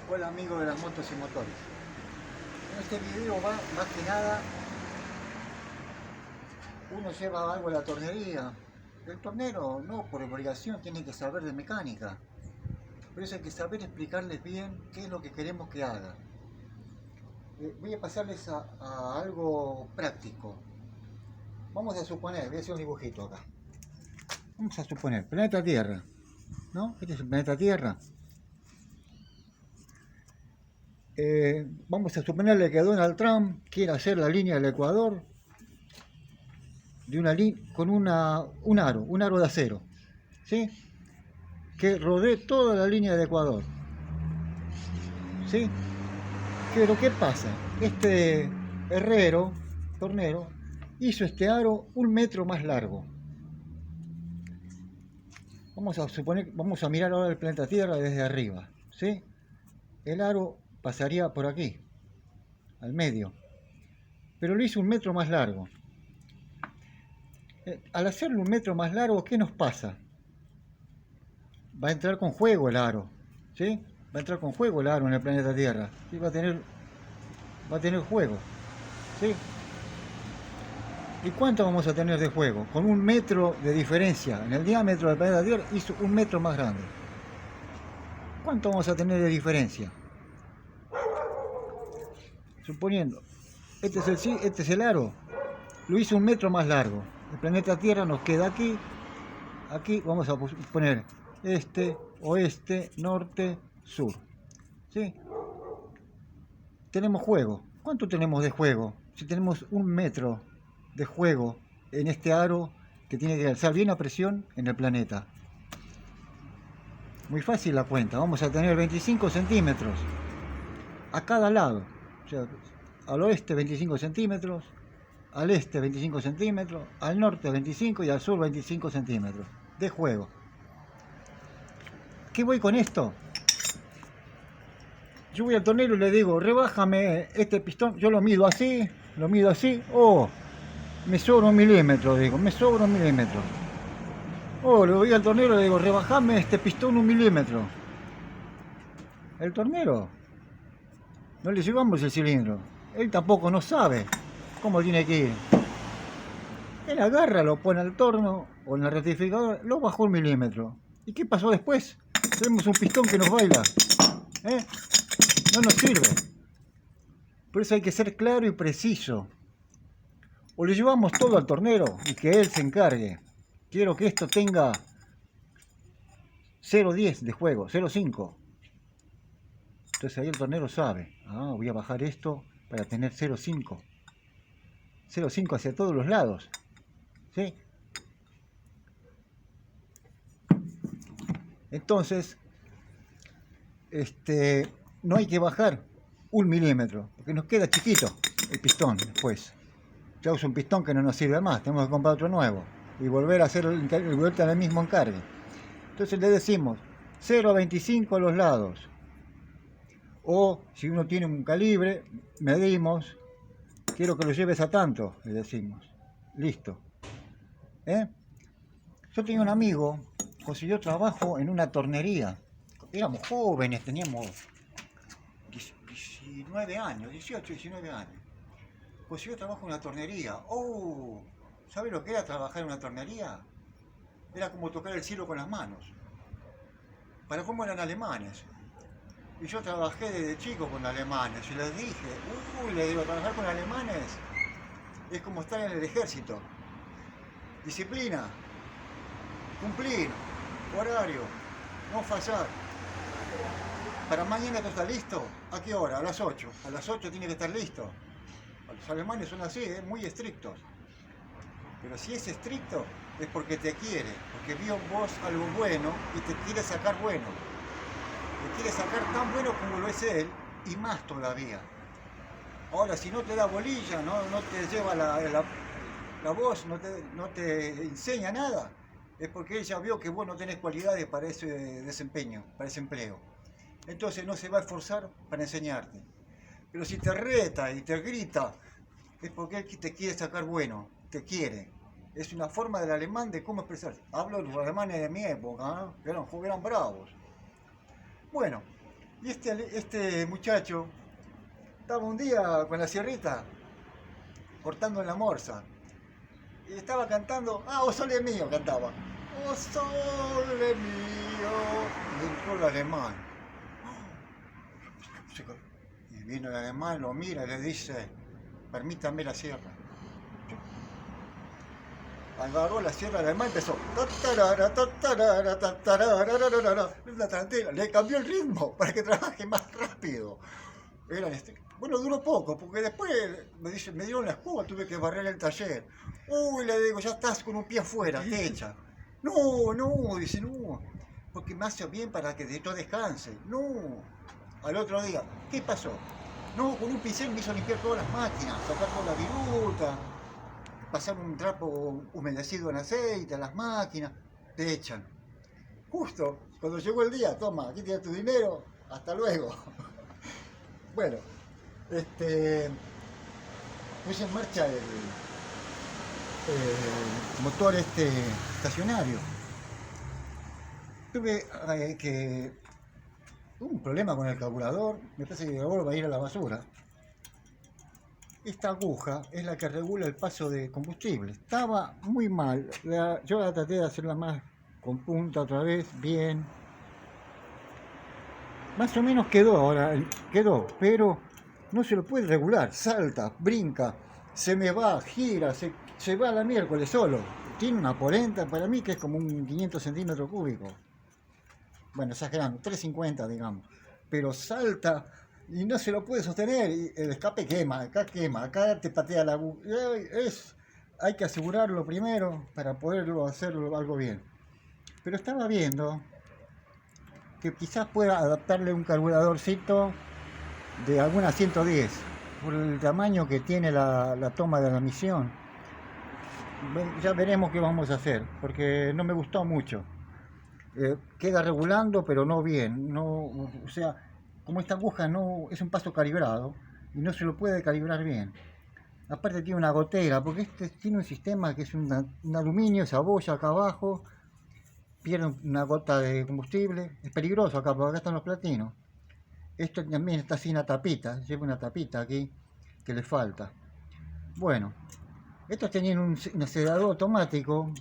Hola amigos de las motos y motores. En este video va más que nada, uno lleva algo a la tornería. El tornero no por obligación tiene que saber de mecánica, pero eso hay que saber explicarles bien qué es lo que queremos que haga. Voy a pasarles a algo práctico. Vamos a suponer, voy a hacer un dibujito acá. Vamos a suponer, planeta Tierra, ¿no? Este es el planeta Tierra. Vamos a suponerle que Donald Trump quiere hacer la línea del Ecuador de con un aro de acero, ¿sí? Que rodee toda la línea del Ecuador, ¿sí? Pero ¿qué pasa? Este herrero, tornero, hizo este aro 1 metro más largo. Vamos a mirar ahora el planeta Tierra desde arriba, ¿sí? El aro pasaría por aquí, al medio, pero lo hizo 1 metro más largo. Al hacerlo 1 metro más largo, ¿qué nos pasa? Va a entrar con juego el aro, ¿sí? Va a entrar con juego el aro en el planeta Tierra, ¿sí? Va a tener juego, ¿sí? ¿Y cuánto vamos a tener de juego? Con 1 metro de diferencia en el diámetro del planeta Tierra, hizo 1 metro más grande. ¿Cuánto vamos a tener de diferencia? Suponiendo, este es el aro, lo hizo 1 metro más largo. El planeta Tierra nos queda aquí. Aquí vamos a poner este, oeste, norte, sur, ¿sí? Tenemos juego. ¿Cuánto tenemos de juego? Si tenemos 1 metro de juego en este aro que tiene que alzar bien a presión en el planeta. Muy fácil la cuenta. Vamos a tener 25 centímetros a cada lado. O sea, al oeste 25 centímetros, al este 25 centímetros, al norte 25 y al sur 25 centímetros de juego. ¿Qué voy con esto? Yo voy al tornero y le digo, rebájame este pistón, yo lo mido así, oh, me sobra 1 milímetro, digo, me sobra 1 milímetro. Oh, le voy al tornero y le digo, rebajame este pistón 1 milímetro. El tornero, no le llevamos el cilindro, él tampoco no sabe cómo tiene que ir. Él agarra, lo pone al torno o en el rectificador, lo bajó 1 milímetro. ¿Y qué pasó después? Tenemos un pistón que nos baila, ¿eh? No nos sirve. Por eso hay que ser claro y preciso. O le llevamos todo al tornero y que él se encargue. Quiero que esto tenga 0,10 de juego, 0,5. Entonces ahí el tornero sabe. Ah, voy a bajar esto para tener 0,5. 0,5 hacia todos los lados, ¿sí? Entonces, no hay que bajar 1 milímetro, porque nos queda chiquito el pistón después. Ya uso un pistón que no nos sirve más, tenemos que comprar otro nuevo y volver a hacer volver al mismo encargue. Entonces le decimos 0,25 a los lados, o si uno tiene un calibre, medimos, quiero que lo lleves a tanto, le decimos, listo. Yo tenía un amigo, consiguió trabajo en una tornería, éramos jóvenes, teníamos 19 años, 18, 19 años. Consiguió trabajo en una tornería. Oh, ¿sabe lo que era trabajar en una tornería? Era como tocar el cielo con las manos. Para cómo eran alemanes. Y yo trabajé desde chico con alemanes y les dije, le digo, trabajar con alemanes es como estar en el ejército. Disciplina, cumplir, horario, no fallar. Para mañana tú estás listo. ¿A qué hora? A las 8. A las 8 tiene que estar listo. Los alemanes son así, muy estrictos. Pero si es estricto es porque te quiere, porque vio en vos algo bueno y te quiere sacar bueno. Te quiere sacar tan bueno como lo es él y más todavía. Ahora, si no te da bolilla, no te lleva la voz, no te enseña nada, es porque él ya vio que vos no tenés cualidades para ese desempeño, para ese empleo. Entonces no se va a esforzar para enseñarte. Pero si te reta y te grita, es porque él te quiere sacar bueno, te quiere. Es una forma del alemán de cómo expresarse. Hablo de los alemanes de mi época, ¿eh? que eran bravos. Bueno, Y este muchacho estaba un día con la sierrita cortando en la morsa. Y estaba cantando, O Sole Mío cantaba. O Sole Mío. Y entró el alemán. Y vino el alemán, lo mira y le dice, permítame la sierra. Agarró la sierra alemán y empezó. Le cambió el ritmo para que trabaje más rápido. Bueno, duró poco, porque después me dieron la escoba, tuve que barrer el taller. Uy, le digo, ya estás con un pie afuera, te echa. No, dice, no, porque me hace bien para que yo descanse. No. Al otro día, ¿qué pasó? No, con un pincel me hizo limpiar todas las máquinas, sacar toda la viruta, pasar un trapo humedecido en aceite a las máquinas, te echan. Justo cuando llegó el día, toma, aquí tienes tu dinero, hasta luego. Bueno, puse en marcha el motor estacionario. Tuve un problema con el carburador, me parece que el carburador va a ir a la basura. Esta aguja es la que regula el paso de combustible. Estaba muy mal, yo la traté de hacerla más con punta otra vez, bien. Más o menos quedó, pero no se lo puede regular, salta, brinca, se me va, gira, se va a la miércoles solo. Tiene una polenta para mí que es como un 500 centímetros cúbicos. Bueno, exagerando, 350 digamos. Pero salta y no se lo puede sostener y el escape quema, acá te patea la aguja. Hay que asegurarlo primero para poderlo hacerlo algo bien. Pero estaba viendo que quizás pueda adaptarle un carburadorcito de alguna 110 por el tamaño que tiene la toma de la misión. Ya veremos qué vamos a hacer, porque no me gustó mucho. Queda regulando, pero no bien. O sea, como esta aguja no es un paso calibrado y no se lo puede calibrar bien. Aparte tiene una gotera, porque tiene un sistema que es un aluminio, esa boya acá abajo, pierde una gota de combustible. Es peligroso acá, porque acá están los platinos. Esto también está sin una tapita, lleva una tapita aquí que le falta. Bueno, estos tenían un acelerador automático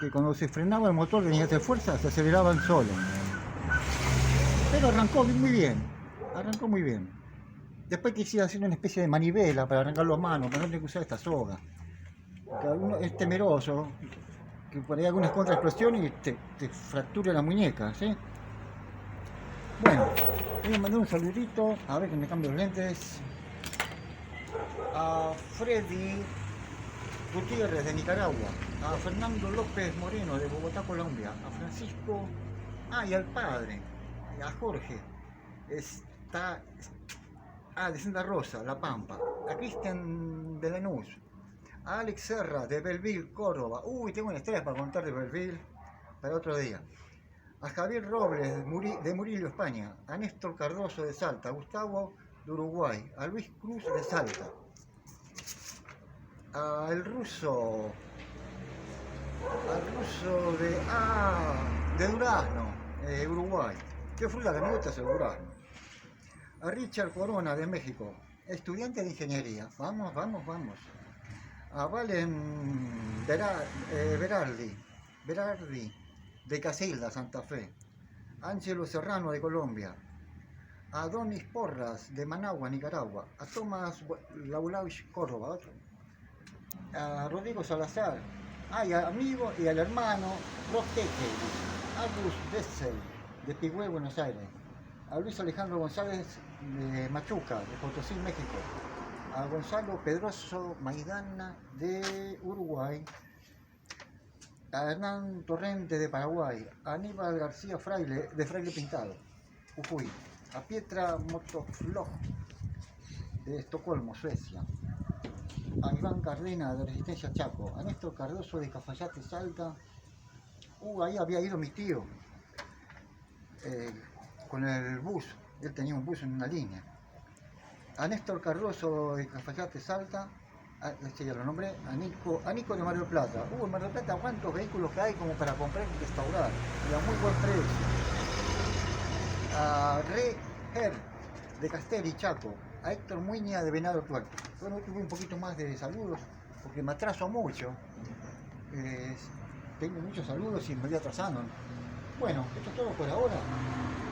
que cuando se frenaba el motor tenía que hacer fuerza, se aceleraban solo. Pero arrancó muy bien. Después quise hacer una especie de manivela para arrancarlo a mano, para no tener que usar esta soga. Que alguno es temeroso, que por ahí algunas contraexplosiones y te fracture la muñeca, ¿sí? Bueno, voy a mandar un saludito, a ver que me cambio los lentes, a Freddy Gutiérrez de Nicaragua, a Fernando López Moreno de Bogotá, Colombia, a Francisco, y al padre, a Jorge, de Santa Rosa, La Pampa, a Cristian de Lanús, a Alex Serra de Belleville, Córdoba. Tengo una historia para contar de Belleville para otro día. A Javier Robles de Murillo, España, a Néstor Cardoso de Salta, a Gustavo de Uruguay, a Luis Cruz de Salta, al ruso de Durazno, Uruguay. ¿Qué fruta que me gusta es el durazno? A Richard Corona de México, estudiante de ingeniería. Vamos. A Valen Berardi de Casilda, Santa Fe. Ángelo Serrano de Colombia. A Donis Porras de Managua, Nicaragua. A Tomás Laulauch, Córdoba. A Rodrigo Salazar. Y al amigo y al hermano Rosteque. A Gus Bessel de Pigüé, Buenos Aires. A Luis Alejandro González de Machuca, de Potosí, México. A Gonzalo Pedroso Maidana de Uruguay. A Hernán Torrente de Paraguay. A Aníbal García Fraile de Fraile Pintado, Jujuy. A Pietra Motofloj de Estocolmo, Suecia. A Iván Cardena de Resistencia Chaco. A Néstor Cardoso de Cafayate, Salta. Ahí había ido mi tío con el bus. Él tenía un bus en una línea. A Néstor Cardoso de Cafayate, Salta. Ya lo nombré. A Nico de Mar del Plata. En Mar del Plata, ¿cuántos vehículos que hay como para comprar y restaurar? Y a muy buen precio. A Ger, de Castelli, Chaco, a Héctor Muña de Venado Tuerto. Bueno, hoy tuve un poquito más de saludos, porque me atraso mucho. Tengo muchos saludos y me voy atrasando. Bueno, esto es todo por ahora.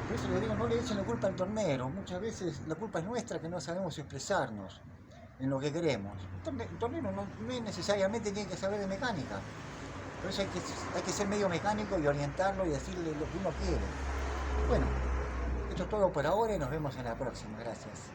Por eso le digo, no le echen la culpa al tornero. Muchas veces la culpa es nuestra, que no sabemos expresarnos en lo que queremos. El tornero no necesariamente tiene que saber de mecánica. Por eso hay que ser medio mecánico y orientarlo y decirle lo que uno quiere. Bueno, esto es todo por ahora y nos vemos en la próxima. Gracias.